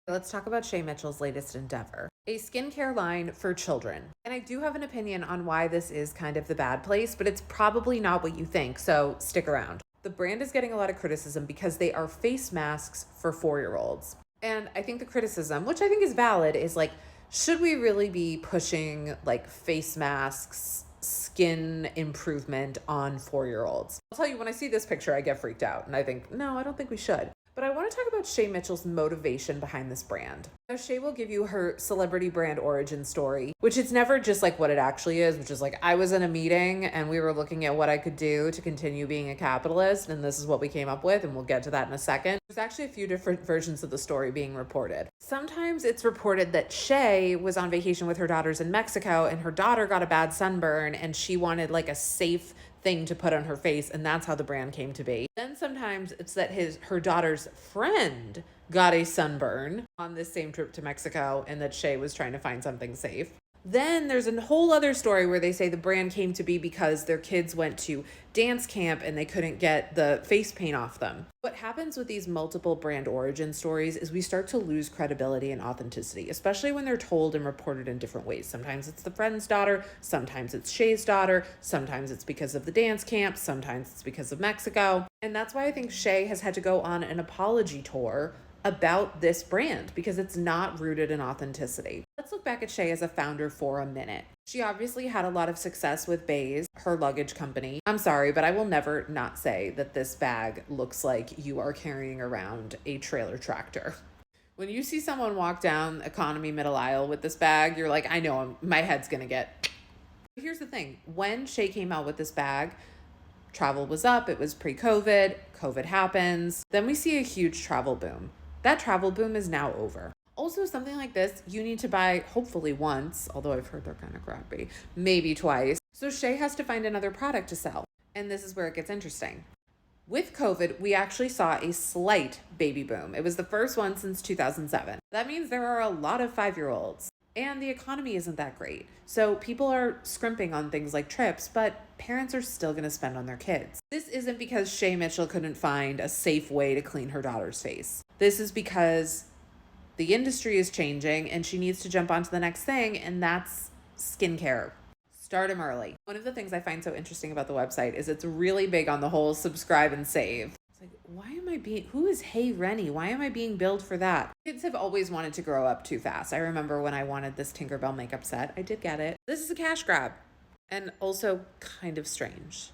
Let's talk about Shay Mitchell's latest endeavor, a skincare line for children. And I do have an opinion on why this is kind of the bad place, but it's probably not what you think, so stick around. The brand is getting a lot of criticism because they are face masks for 4-year-olds. And I think the criticism, which I think is valid, is like, should we really be pushing like face masks, skin improvement on 4-year-olds? I'll tell you, when I see this picture, I get freaked out and I think, no, I don't think we should. But I want to talk about Shay Mitchell's motivation behind this brand. Now, Shay will give you her celebrity brand origin story, which it's never just like what it actually is, which is like, I was in a meeting and we were looking at what I could do to continue being a capitalist, and this is what we came up with, and we'll get to that in a second. There's actually a few different versions of the story being reported. Sometimes it's reported that Shay was on vacation with her daughters in Mexico and her daughter got a bad sunburn and she wanted like a safe thing to put on her face, and that's how the brand came to be. Then sometimes it's that her daughter's friend got a sunburn on this same trip to Mexico and that Shay was trying to find something safe. Then there's a whole other story where they say the brand came to be because their kids went to dance camp and they couldn't get the face paint off them. What happens with these multiple brand origin stories is we start to lose credibility and authenticity, especially when they're told and reported in different ways. Sometimes it's the friend's daughter, sometimes it's Shay's daughter, sometimes it's because of the dance camp, sometimes it's because of Mexico. And that's why I think Shay has had to go on an apology tour about this brand, because it's not rooted in authenticity. Let's look back at Shay as a founder for a minute. She obviously had a lot of success with Béis, her luggage company. I'm sorry, but I will never not say that this bag looks like you are carrying around a trailer tractor. When you see someone walk down economy middle aisle with this bag, you're like, I know, my head's gonna get. Here's the thing. When Shay came out with this bag, travel was up. It was pre-COVID. COVID happens. Then we see a huge travel boom. That travel boom is now over. Also, something like this, you need to buy hopefully once, although I've heard they're kind of crappy, maybe twice. So Shay has to find another product to sell. And this is where it gets interesting. With COVID, we actually saw a slight baby boom. It was the first one since 2007. That means there are a lot of 5-year-olds. And the economy isn't that great. So people are scrimping on things like trips, but parents are still going to spend on their kids. This isn't because Shay Mitchell couldn't find a safe way to clean her daughter's face. This is because the industry is changing and she needs to jump onto the next thing, and that's skincare. Start them early. One of the things I find so interesting about the website is it's really big on the whole subscribe and save. Like, who is Hey Rennie? Why am I being billed for that? Kids have always wanted to grow up too fast. I remember when I wanted this Tinkerbell makeup set, I did get it. This is a cash grab and also kind of strange.